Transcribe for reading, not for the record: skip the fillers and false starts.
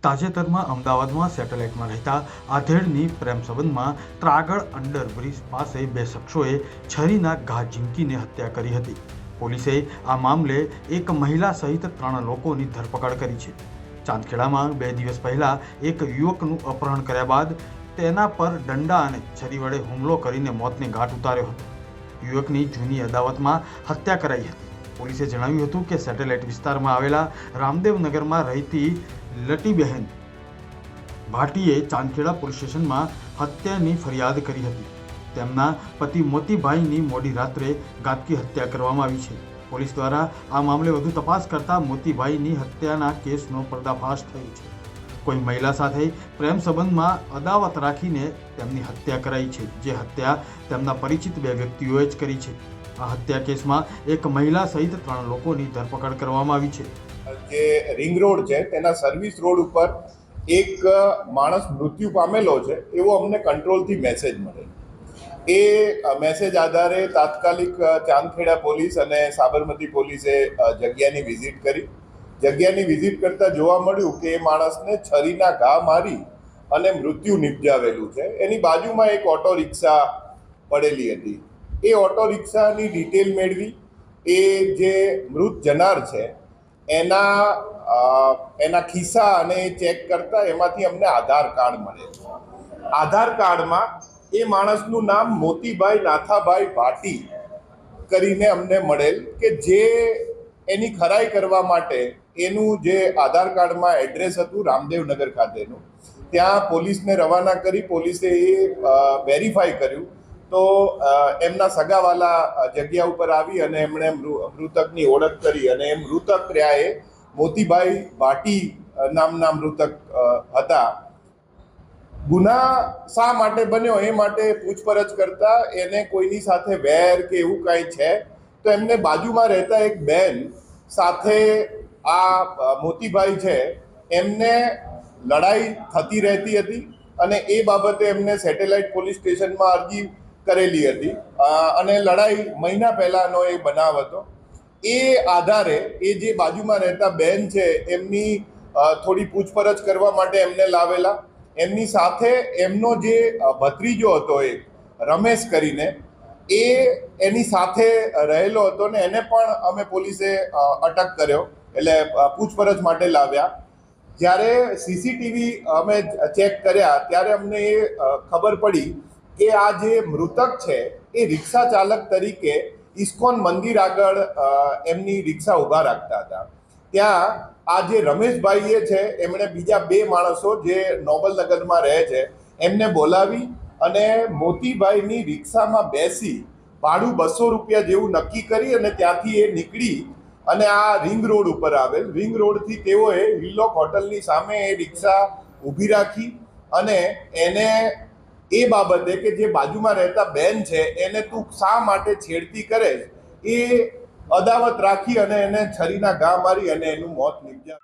તાજેતરમાં અમદાવાદમાં સેટેલાઇટમાં રહેતા આધેડની પ્રેમ સંબંધમાં ત્રાગડ અંડરબ્રિજ પાસે બે શખ્સોએ છરીના ઘા ઝીંકીને હત્યા કરી હતી. પોલીસે આ મામલે એક મહિલા સહિત 3 લોકોની ધરપકડ કરી છે. ચાંદખેડામાં 2 દિવસ પહેલા એક યુવકનું અપહરણ કર્યા બાદ તેના પર દંડા અને છરી વડે હુમલો કરીને મોતને ઘાટ ઉતાર્યો હતો. યુવકની જૂની અદાવતમાં હત્યા કરાઈ હતી. પોલીસે જણાવ્યું હતું કે સેટેલાઇટ વિસ્તારમાં આવેલા રામદેવનગરમાં રહેતી લટીબહેન ભાટીએ ચાંદખેડા પોલીસ સ્ટેશનમાં હત્યાની ફરિયાદ કરી હતી. તેમના પતિ મોતીભાઈની મોડી રાત્રે ઘાતકી હત્યા કરવામાં આવી છે. પોલીસ દ્વારા આ મામલે વધુ તપાસ કરતા મોતીભાઈની હત્યાના કેસનો પર્દાફાશ થયો છે. કોઈ મહિલા સાથે પ્રેમ સંબંધમાં અદાવત રાખીને તેમની હત્યા કરાઈ છે, જે હત્યા તેમના પરિચિત 2 વ્યક્તિઓએ જ કરી છે. આ હત્યા કેસમાં એક મહિલા સહિત 3 લોકોની ધરપકડ કરવામાં આવી છે. જે રિંગ રોડ છે તેના સર્વિસ રોડ ઉપર એક માણસ મૃત્યુ પામેલો છે એવો અમને કંટ્રોલથી મેસેજ મળે. એ મેસેજ આધારે તાત્કાલિક ચાંદખેડા પોલીસ અને સાબરમતી પોલીસે જગ્યાની વિઝિટ કરી. જગ્યાની વિઝિટ કરતાં જોવા મળ્યું કે એ માણસને છરીના ઘા મારી અને મૃત્યુ નિપજાવેલું છે. એની બાજુમાં એક ઓટો રિક્ષા પડેલી હતી. એ ઓટો રિક્ષાની ડિટેલ મેળવી એ જે મૃત જનાર છે એના ખિસ્સા અને ચેક કરતા એમાંથી અમને આધાર કાર્ડ મળે. આધાર કાર્ડમાં એ માણસનું નામ મોતીભાઈ નાથાભાઈ ભાટી કરીને અમને મળેલ કે જે એની ખરાઈ કરવા માટે એનું જે આધાર કાર્ડમાં એડ્રેસ હતું રામદેવનગર ખાતેનું, ત્યાં પોલીસને રવાના કરી. પોલીસે એ વેરીફાઈ કર્યું તો એમના સગાવાલા જગ્યા ઉપર આવી અને એમણે મૃતકની ઓળખ કરી અને એ મૃતક રહ્યા એ મોતીભાઈ ભાટી નામના મૃતક હતા. ગુના શા માટે બન્યો એ માટે પૂછપરછ કરતા એને કોઈની સાથે વેર કે એવું કાંઈ છે તો એમને બાજુમાં રહેતા એક બેન સાથે આ મોતીભાઈ છે એમને લડાઈ થતી રહેતી હતી અને એ બાબતે એમને સેટેલાઇટ પોલીસ સ્ટેશનમાં અરજી કરેલી હતી અને લડાઈ મહિના પહેલાંનો એ બનાવ હતો. એ આધારે એ જે બાજુમાં રહેતા બેન છે એમની થોડી પૂછપરછ કરવા માટે એમને લાવેલા. એમની સાથે એમનો જે ભત્રીજો હતો એ રમેશ કરીને એ એની સાથે રહેલો હતો ને એને પણ અમે પોલીસે અટક કર્યો, એટલે પૂછપરછ માટે લાવ્યા. જ્યારે સીસીટીવી અમે ચેક કર્યા ત્યારે અમને એ ખબર પડી કે આ જે મૃતક છે એ રિક્ષા ચાલક તરીકે ઇસ્કોન મંદિર આગળ એમની રિક્ષા ઊભા રાખતા હતા. ત્યાં આ જે રમેશભાઈએ છે એમણે બીજા 2 માણસો જે નોબલનગરમાં રહે છે એમને બોલાવી અને મોતીભાઈની રિક્ષામાં બેસી ભાડું 200 રૂપિયા જેવું નક્કી કરી અને ત્યાંથી એ નીકળી અને આ રિંગ રોડ ઉપર આવેલ. રિંગ રોડથી તેઓએ હિલોક હોટલની સામે એ રિક્ષા ઊભી રાખી અને એને એ બાબતે કે જે બાજુમાં રહેતા બેન છે એને તું શા માટે છેડતી કરે એ અદાવત રાખી અને એને છરીના ઘા મારી અને એનું મોત નીપજ્યા.